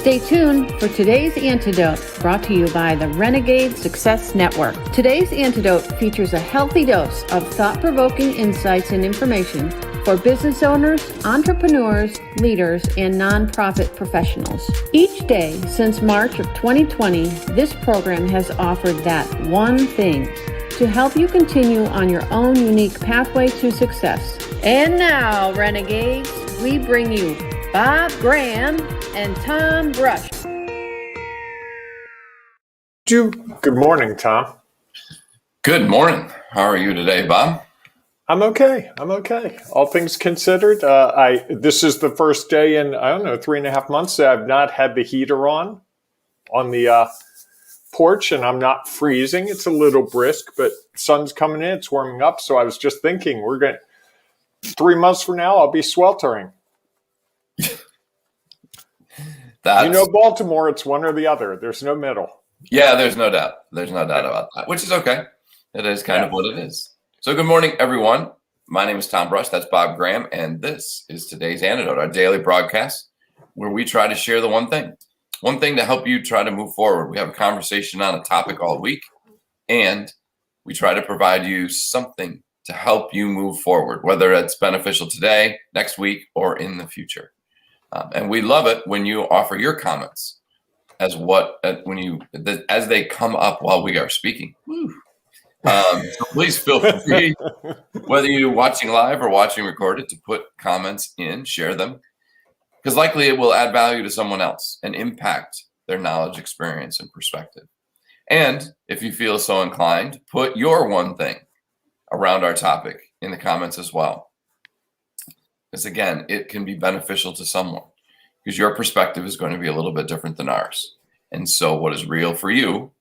Stay tuned for today's Antidote, brought to you by the Renegade Success Network. Today's Antidote features a healthy dose of thought-provoking insights and information for business owners, entrepreneurs, leaders, and nonprofit professionals. Each day since March of 2020, this program has offered that one thing to help you continue on your own unique pathway to success. And now, Renegades, we bring you Bob Graham and Tom Brush. Good morning, Tom. Good morning. How are you today, Bob? I'm okay. All things considered, this is the first day in, 3.5 months that I've not had the heater on the porch, and I'm not freezing. It's a little brisk, but sun's coming in. It's warming up. So I was just thinking, 3 months from now, I'll be sweltering. Baltimore, it's one or the other. There's no middle. Yeah, there's no doubt. There's no doubt about that, which is okay. It is kind of what it is. So good morning, everyone. My name is Tom Brush. That's Bob Graham. And this is today's Antidote, our daily broadcast where we try to share the one thing to help you try to move forward. We have a conversation on a topic all week, and we try to provide you something to help you move forward, whether it's beneficial today, next week, or in the future. And we love it when you offer your comments as they come up while we are speaking. So please feel free, whether you're watching live or watching recorded, to put comments in, share them, because likely it will add value to someone else and impact their knowledge, experience, and perspective. And if you feel so inclined, put your one thing around our topic in the comments as well. Because again, it can be beneficial to someone because your perspective is going to be a little bit different than ours. And so what is real for you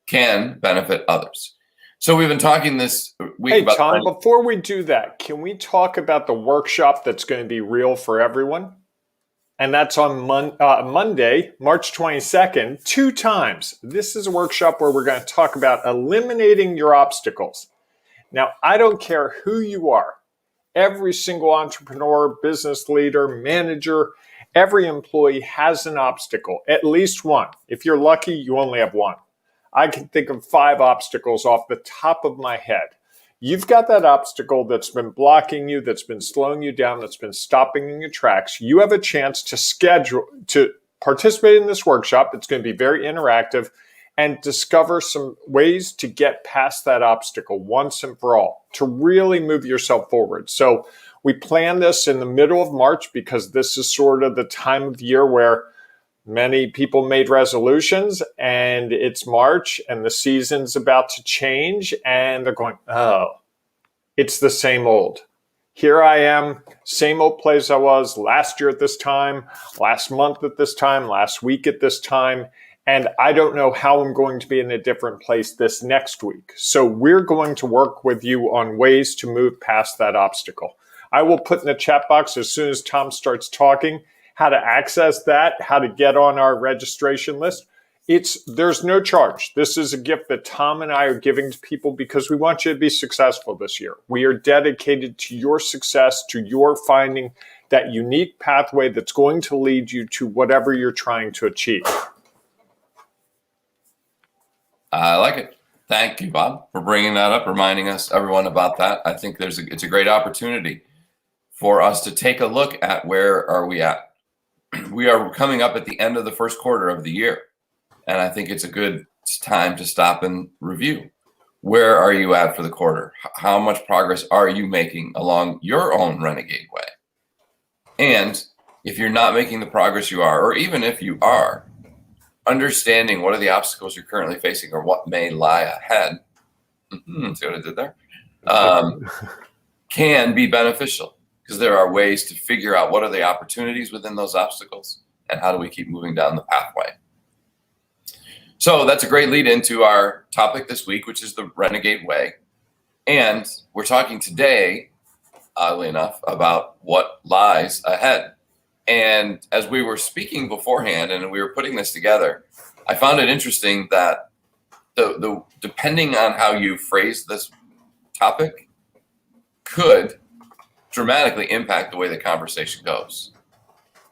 can benefit others. So we've been talking this week about— Tom, before we do that, can we talk about the workshop that's going to be real for everyone? And that's on Monday, March 22nd, 2 times. This is a workshop where we're going to talk about eliminating your obstacles. Now, I don't care who you are. Every single entrepreneur, business leader, manager, every employee has an obstacle, at least one. If you're lucky, you only have one. I can think of 5 obstacles off the top of my head. You've got that obstacle that's been blocking you, that's been slowing you down, that's been stopping in your tracks. You have a chance to participate in this workshop. It's going to be very interactive, and discover some ways to get past that obstacle once and for all, to really move yourself forward. So we plan this in the middle of March because this is sort of the time of year where many people made resolutions, and it's March and the season's about to change, and they're going, oh, it's the same old. Here I am, same old place I was last year at this time, last month at this time, last week at this time. And I don't know how I'm going to be in a different place this next week. So we're going to work with you on ways to move past that obstacle. I will put in the chat box as soon as Tom starts talking how to access that, how to get on our registration list. There's no charge. This is a gift that Tom and I are giving to people because we want you to be successful this year. We are dedicated to your success, to your finding that unique pathway that's going to lead you to whatever you're trying to achieve. I like it. Thank you, Bob, for bringing that up, reminding everyone about that. I think it's a great opportunity for us to take a look at where are we at. We are coming up at the end of the first quarter of the year, and I think it's a good time to stop and review. Where are you at for the quarter? How much progress are you making along your own Renegade Way? And if you're not making the progress you are, or even if you are, understanding what are the obstacles you're currently facing or what may lie ahead, see what I did there, can be beneficial because there are ways to figure out what are the opportunities within those obstacles and how do we keep moving down the pathway. So that's a great lead into our topic this week, which is the Renegade Way. And we're talking today, oddly enough, about what lies ahead. And as we were speaking beforehand and we were putting this together, I found it interesting that the depending on how you phrase this topic could dramatically impact the way the conversation goes.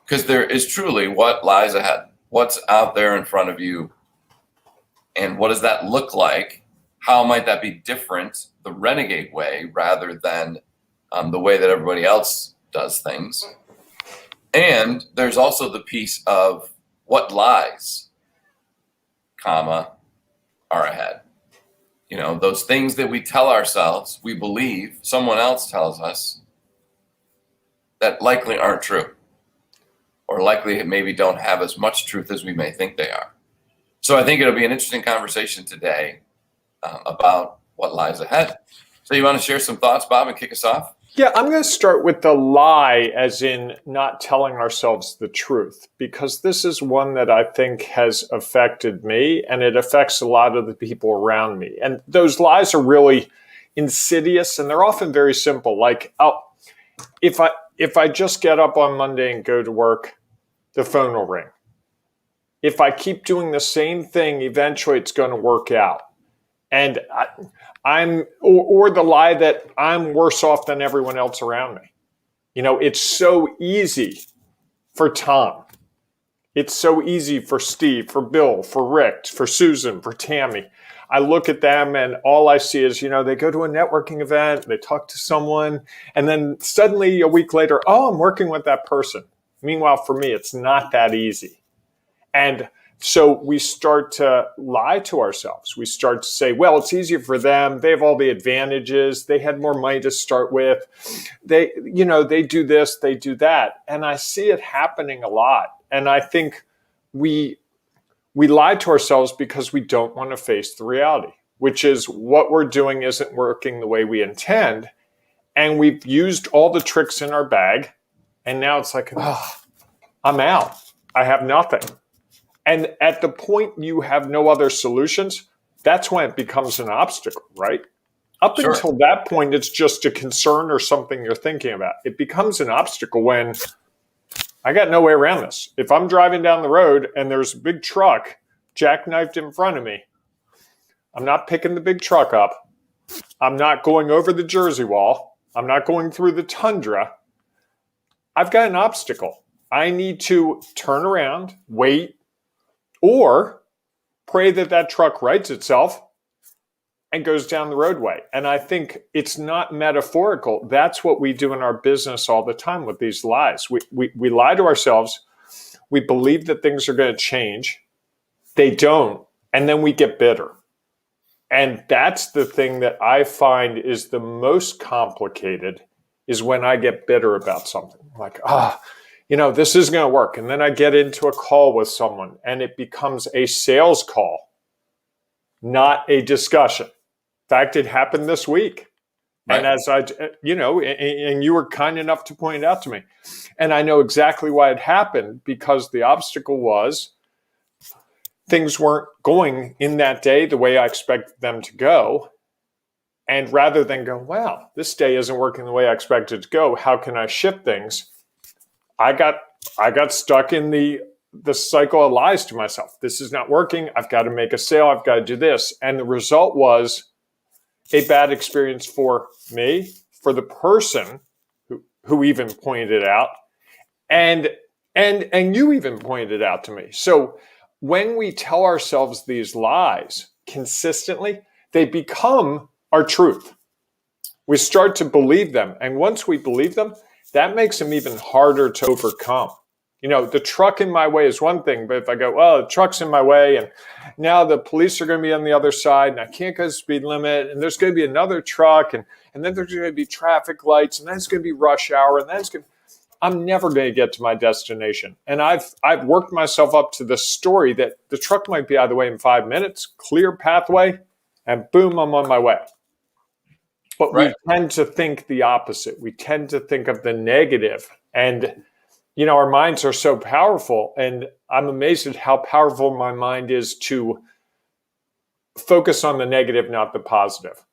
Because there is truly what lies ahead, what's out there in front of you, and what does that look like? How might that be different, the renegade way, rather than the way that everybody else does things? And there's also the piece of what lies, are ahead. Those things that we tell ourselves, we believe someone else tells us that likely aren't true, or likely maybe don't have as much truth as we may think they are. So I think it'll be an interesting conversation today about what lies ahead. So you want to share some thoughts, Bob, and kick us off? Yeah, I'm going to start with the lie, as in not telling ourselves the truth, because this is one that I think has affected me, and it affects a lot of the people around me. And those lies are really insidious, and they're often very simple. Like, if I just get up on Monday and go to work, the phone will ring. If I keep doing the same thing, eventually it's going to work out. And or the lie that I'm worse off than everyone else around me. It's so easy for Tom. It's so easy for Steve, for Bill, for Rick, for Susan, for Tammy. I look at them and all I see is, they go to a networking event, they talk to someone, and then suddenly a week later, oh, I'm working with that person. Meanwhile, for me, it's not that easy. And so we start to lie to ourselves. We start to say, well, it's easier for them. They have all the advantages. They had more money to start with. They do this, they do that. And I see it happening a lot. And I think we lie to ourselves because we don't want to face the reality, which is what we're doing isn't working the way we intend. And we've used all the tricks in our bag. And now it's like, oh, I'm out. I have nothing. And at the point you have no other solutions, that's when it becomes an obstacle, right? Up Sure. Until that point, it's just a concern or something you're thinking about. It becomes an obstacle when I got no way around this. If I'm driving down the road and there's a big truck jackknifed in front of me, I'm not picking the big truck up. I'm not going over the Jersey wall. I'm not going through the tundra. I've got an obstacle. I need to turn around, wait, or pray that truck rights itself and goes down the roadway. And I think it's not metaphorical. That's what we do in our business all the time with these lies. We lie to ourselves. We believe that things are going to change. They don't. And then we get bitter. And that's the thing that I find is the most complicated, is when I get bitter about something. Like, this isn't going to work. And then I get into a call with someone and it becomes a sales call, not a discussion. In fact, it happened this week. Right. And as and you were kind enough to point it out to me. And I know exactly why it happened, because the obstacle was things weren't going in that day the way I expected them to go. And rather than go, wow, this day isn't working the way I expected it to go, how can I shift things? I got stuck in the cycle of lies to myself. This is not working. I've got to make a sale. I've got to do this. And the result was a bad experience for me, for the person who even pointed it out, and you even pointed it out to me. So when we tell ourselves these lies consistently, they become our truth. We start to believe them. And once we believe them, that makes them even harder to overcome. The truck in my way is one thing, but if I go, the truck's in my way, and now the police are going to be on the other side, and I can't go to the speed limit, and there's going to be another truck, and then there's going to be traffic lights, and then it's going to be rush hour, and then I'm never going to get to my destination. And I've worked myself up to the story that the truck might be out of the way in 5 minutes, clear pathway, and boom, I'm on my way. But right. We tend to think the opposite. We tend to think of the negative. And, our minds are so powerful. And I'm amazed at how powerful my mind is to focus on the negative, not the positive.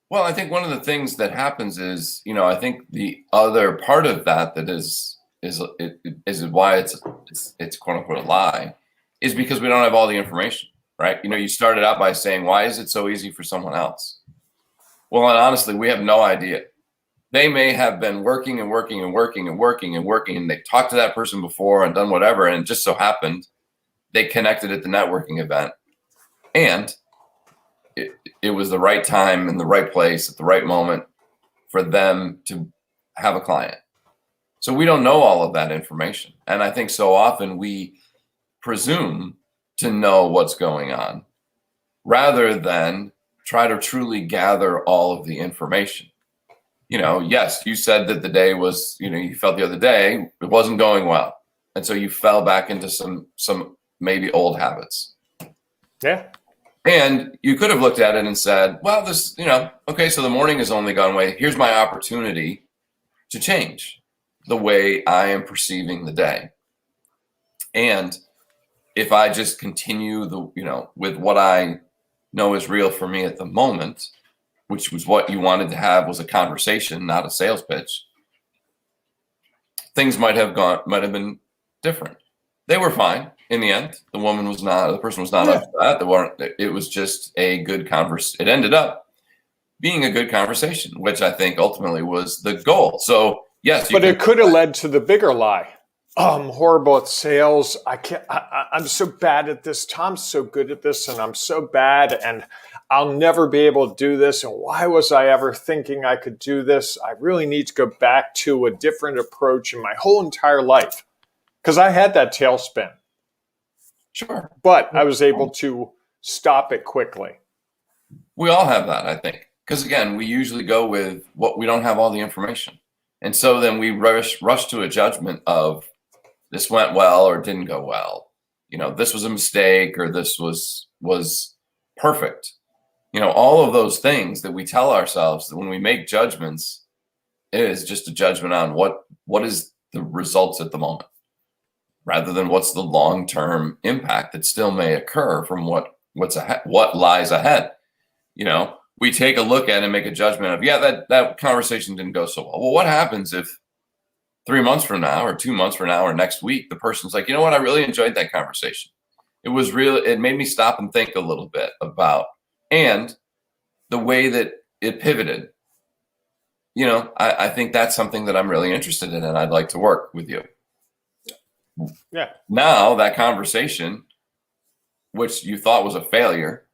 Well, I think one of the things that happens is, I think the other part of that is why it's quote unquote a lie, is because we don't have all the information, right? You started out by saying, why is it so easy for someone else? Well, and honestly, we have no idea. They may have been working and working and working and working and working, and they talked to that person before and done whatever, and it just so happened they connected at the networking event, and it was the right time in the right place at the right moment for them to have a client. So we don't know all of that information. And I think so often we presume to know what's going on rather than try to truly gather all of the information. Yes, you said that the day was, you felt the other day it wasn't going well. And so you fell back into some maybe old habits. Yeah. And you could have looked at it and said, well, this, okay, so the morning has only gone away. Here's my opportunity to change the way I am perceiving the day. And if I just continue with what I know is real for me at the moment, which was what you wanted to have was a conversation, not a sales pitch, things might have been different. They were fine in the end. The person was not upset. It was just a good conversation. It ended up being a good conversation, which I think ultimately was the goal. So yes, but it could have led to the bigger lie. Oh, I'm horrible at sales. I'm so bad at this. Tom's so good at this, and I'm so bad, and I'll never be able to do this. And why was I ever thinking I could do this? I really need to go back to a different approach in my whole entire life. Because I had that tailspin. Sure. But I was able to stop it quickly. We all have that, I think. Because again, we usually go with what we don't have all the information. And so then we rush to a judgment of this went well or didn't go well. This was a mistake or this was perfect. All of those things that we tell ourselves that when we make judgments, it is just a judgment on what is the results at the moment, rather than what's the long-term impact that still may occur from what lies ahead. We take a look at it and make a judgment of, that conversation didn't go so well. Well, what happens if 3 months from now or 2 months from now or next week, the person's like, you know what, I really enjoyed that conversation. It made me stop and think a little bit about, and the way that it pivoted. I think that's something that I'm really interested in and I'd like to work with you. Yeah. Now that conversation, which you thought was a failure,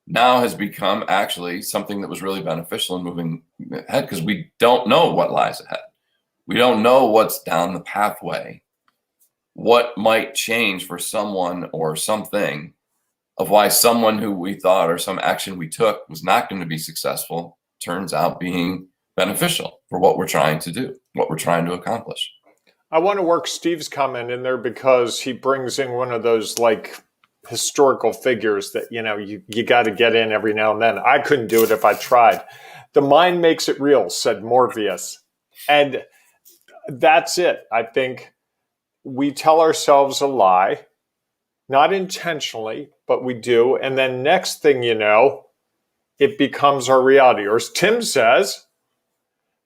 now has become actually something that was really beneficial in moving ahead, because we don't know what lies ahead. We don't know what's down the pathway, what might change for someone or something, of why someone who we thought or some action we took was not going to be successful turns out being beneficial for what we're trying to do, what we're trying to accomplish. I want to work Steve's comment in there because he brings in one of those historical figures that, you got to get in every now and then. I couldn't do it if I tried. The mind makes it real, said Morpheus. And that's it. I think we tell ourselves a lie, not intentionally, but we do. And then next thing you know, it becomes our reality. Or as Tim says,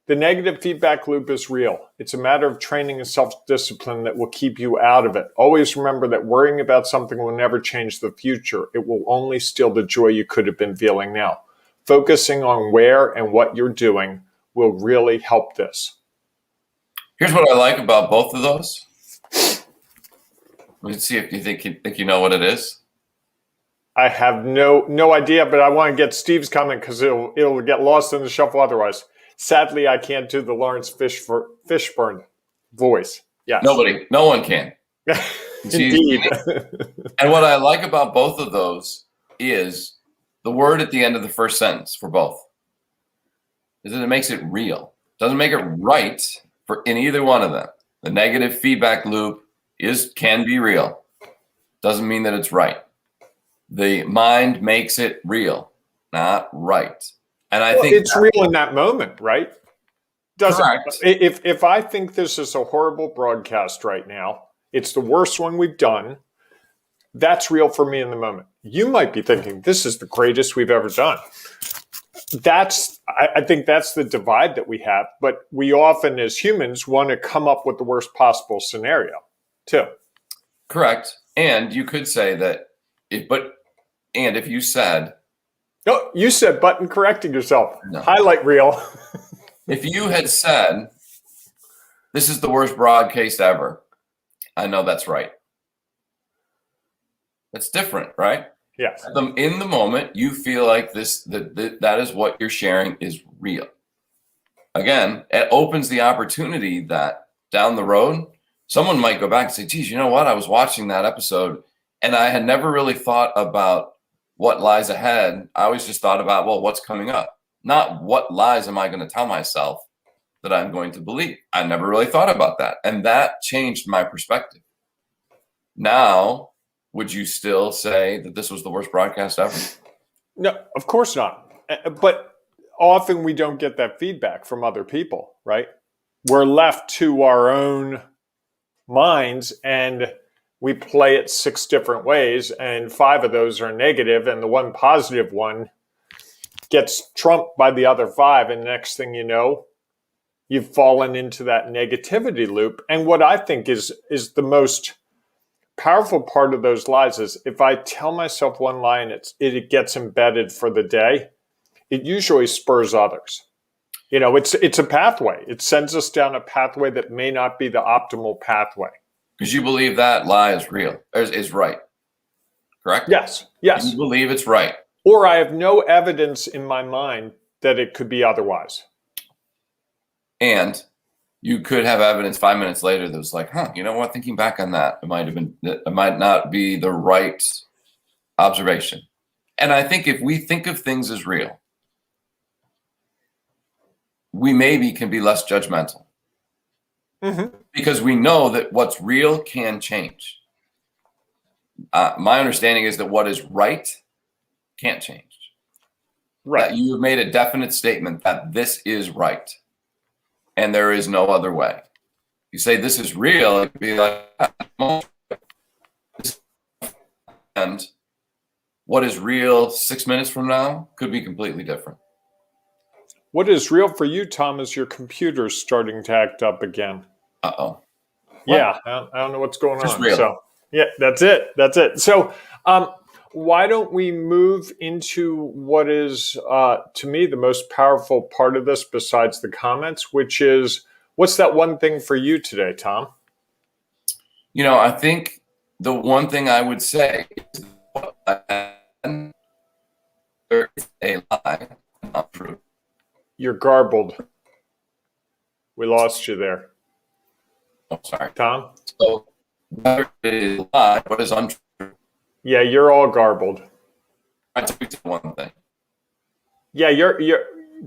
the negative feedback loop is real. It's a matter of training and self-discipline that will keep you out of it. Always remember that worrying about something will never change the future. It will only steal the joy you could have been feeling now. Focusing on where and what you're doing will really help this. Here's what I like about both of those. Let's see if you think you know what it is. I have no idea, but I want to get Steve's comment because it'll get lost in the shuffle otherwise. Sadly, I can't do the Lawrence Fishburne voice. Yes. No one can. Indeed. And what I like about both of those is the word at the end of the first sentence for both is that it makes it real. Doesn't make it right in either one of them. The negative feedback loop can be real. Doesn't mean that it's right. The mind makes it real, not right. And I think it's real in that moment, right? Correct. If I think this is a horrible broadcast right now, it's the worst one we've done, that's real for me in the moment. You might be thinking, this is the greatest we've ever done. I think that's the divide that we have, but we often as humans want to come up with the worst possible scenario too. Correct. And you could say that if you said, no, you said button correcting yourself. No. Highlight reel. If you had said, this is the worst broadcast ever, I know that's right. That's different, right? Yes. In the moment, you feel like that is what you're sharing is real. Again, it opens the opportunity that down the road, someone might go back and say, geez, you know what? I was watching that episode and I had never really thought about what lies ahead. I always just thought about, well, what's coming up? Not what lies am I going to tell myself that I'm going to believe. I never really thought about that. And that changed my perspective. Now, would you still say that this was the worst broadcast ever? No, of course not. But often we don't get that feedback from other people, right? We're left to our own minds and we play it 6 different ways, and 5 of those are negative, and the one positive one gets trumped by the other 5, and next thing you know, you've fallen into that negativity loop. And what I think is the most powerful part of those lies is if I tell myself one lie and it gets embedded for the day, it usually spurs others. You know, it's a pathway. It sends us down a pathway that may not be the optimal pathway. Because you believe that lie is real, is right, correct? Yes. You believe it's right. Or I have no evidence in my mind that it could be otherwise. And you could have evidence 5 minutes later that was like, you know what? Thinking back on that, it might not be the right observation. And I think if we think of things as real, we maybe can be less judgmental. Mm-hmm. Because we know that what's real can change. My understanding is that what is right can't change. Right. That you have made a definite statement that this is right. And there is no other way. You say this is real, it could be like, and what is real 6 minutes from now could be completely different. What is real for you, Tom, is your computer's starting to act up again. Uh-oh. Yeah, I don't know what's going Just on. real. So, yeah, that's it. So, why don't we move into what is, to me, the most powerful part of this besides the comments, which is, what's that one thing for you today, Tom? You know, I think the one thing I would say is there is a lie, not true. You're garbled. We lost you there. Oh, sorry. Tom? So, whether it is a lie, what is untrue? Yeah, you're all garbled. I took to one thing. Yeah, you're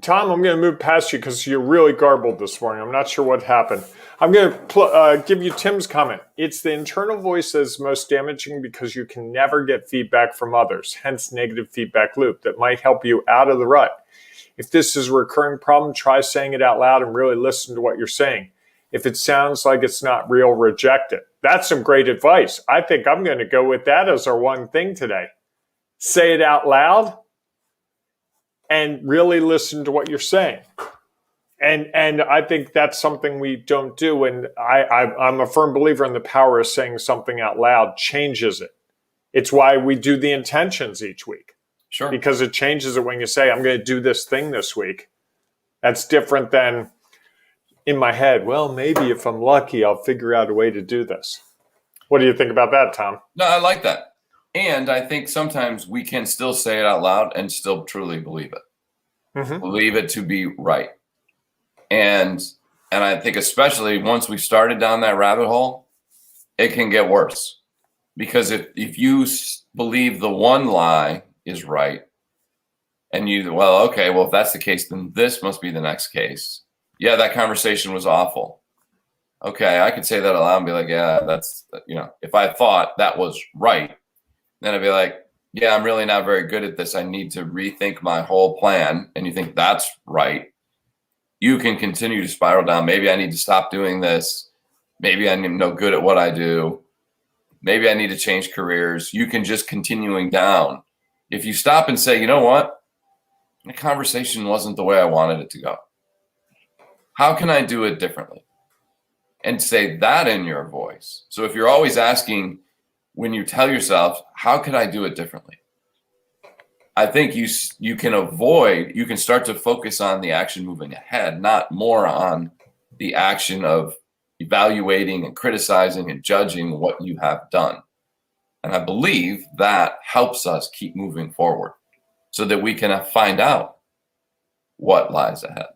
Tom, I'm going to move past you because you're really garbled this morning. I'm not sure what happened. I'm going to give you Tim's comment. It's the internal voice that is most damaging because you can never get feedback from others, hence negative feedback loop that might help you out of the rut. If this is a recurring problem, try saying it out loud and really listen to what you're saying. If it sounds like it's not real, reject it. That's some great advice. I think I'm going to go with that as our one thing today. Say it out loud and really listen to what you're saying. And I think that's something we don't do. And I'm a firm believer in the power of saying something out loud changes it. It's why we do the intentions each week. Sure. Because it changes it when you say, I'm going to do this thing this week. That's different than in my head, well, maybe if I'm lucky, I'll figure out a way to do this. What do you think about that, Tom? No, I like that. And I think sometimes we can still say it out loud and still truly believe it. Mm-hmm. Believe it to be right. And I think especially once we started down that rabbit hole, it can get worse. Because if you believe the one lie is right, and if that's the case, then this must be the next case. Yeah, that conversation was awful. Okay, I could say that aloud and be like, yeah, that's, if I thought that was right, then I'd be like, yeah, I'm really not very good at this. I need to rethink my whole plan. And you think that's right. You can continue to spiral down. Maybe I need to stop doing this. Maybe I'm no good at what I do. Maybe I need to change careers. You can just continuing down. If you stop and say, you know what? The conversation wasn't the way I wanted it to go. How can I do it differently? And say that in your voice. So if you're always asking when you tell yourself, how could I do it differently? I think you can start to focus on the action moving ahead, not more on the action of evaluating and criticizing and judging what you have done. And I believe that helps us keep moving forward so that we can find out what lies ahead.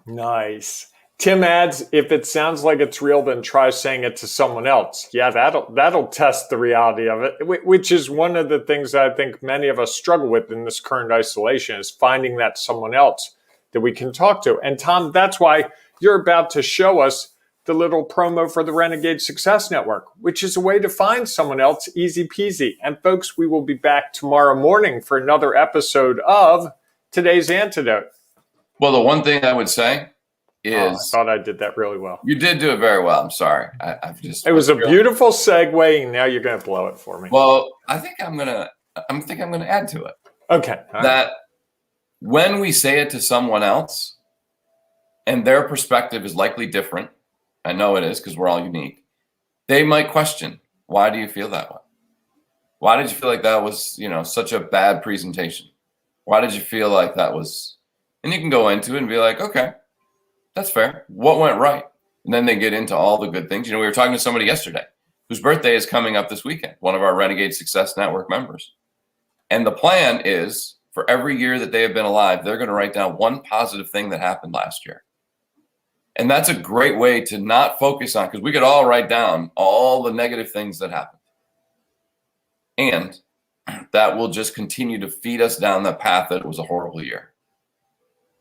Nice. Tim adds, if it sounds like it's real, then try saying it to someone else. Yeah, that'll test the reality of it, which is one of the things that I think many of us struggle with in this current isolation, is finding that someone else that we can talk to. And Tom, that's why you're about to show us the little promo for the Renegade Success Network, which is a way to find someone else, easy peasy. And folks, we will be back tomorrow morning for another episode of Today's Antidote. Well, the one thing I would say is, I thought I did that really well. You did do it very well. I'm sorry. It was a beautiful segue, and now you're going to blow it for me. Well, I think I'm gonna add to it. Okay. That when we say it to someone else, and their perspective is likely different, I know it is because we're all unique. They might question, why do you feel that way? Why did you feel like that was, such a bad presentation? Why did you feel like that was? And you can go into it and be like, okay, that's fair. What went right? And then they get into all the good things. We were talking to somebody yesterday whose birthday is coming up this weekend, one of our Renegade Success Network members. And the plan is for every year that they have been alive, they're going to write down one positive thing that happened last year. And that's a great way to not focus on, because we could all write down all the negative things that happened. And that will just continue to feed us down the path that it was a horrible year.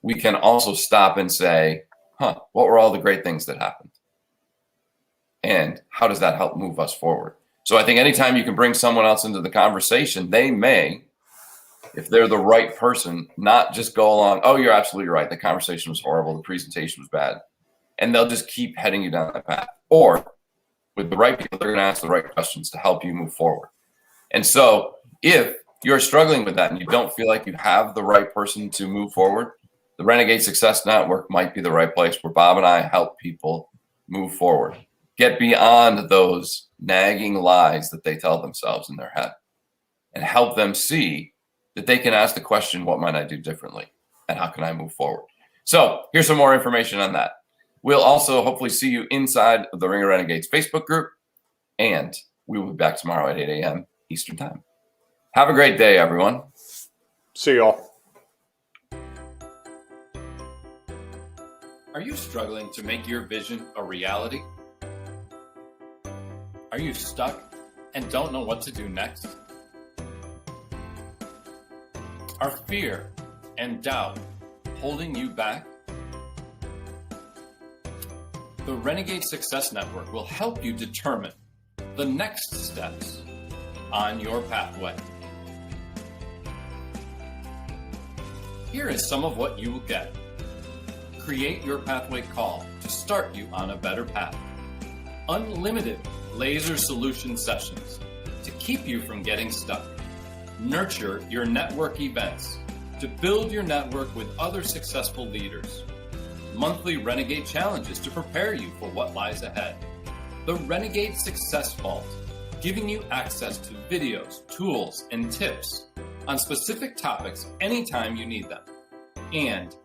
We can also stop and say, what were all the great things that happened? And how does that help move us forward? So I think anytime you can bring someone else into the conversation, they may, if they're the right person, not just go along, oh, you're absolutely right. The conversation was horrible. The presentation was bad. And they'll just keep heading you down that path. Or with the right people, they're going to ask the right questions to help you move forward. And so if you're struggling with that and you don't feel like you have the right person to move forward, the Renegade Success Network might be the right place where Bob and I help people move forward. Get beyond those nagging lies that they tell themselves in their head and help them see that they can ask the question, what might I do differently? And how can I move forward? So here's some more information on that. We'll also hopefully see you inside of the Ring of Renegades Facebook group, and we will be back tomorrow at 8 a.m. Eastern Time. Have a great day, everyone. See y'all. Are you struggling to make your vision a reality? Are you stuck and don't know what to do next? Are fear and doubt holding you back? The Renegade Success Network will help you determine the next steps on your pathway. Here is some of what you will get. Create your pathway call to start you on a better path. Unlimited laser solution sessions to keep you from getting stuck. Nurture your network events to build your network with other successful leaders. Monthly Renegade challenges to prepare you for what lies ahead. The Renegade Success Vault, giving you access to videos, tools, and tips on specific topics anytime you need them. And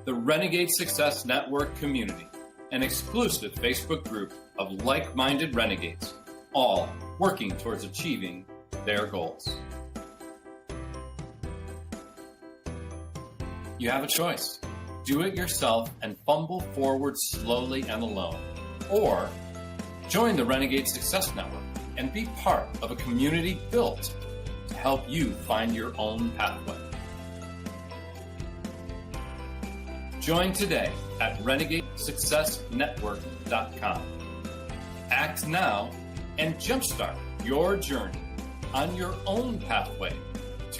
the Renegade Success Network community, an exclusive Facebook group of like-minded renegades, all working towards achieving their goals. You have a choice. Do it yourself and fumble forward slowly and alone. Or join the Renegade Success Network and be part of a community built to help you find your own pathway. Join today at renegadesuccessnetwork.com. Act now and jumpstart your journey on your own pathway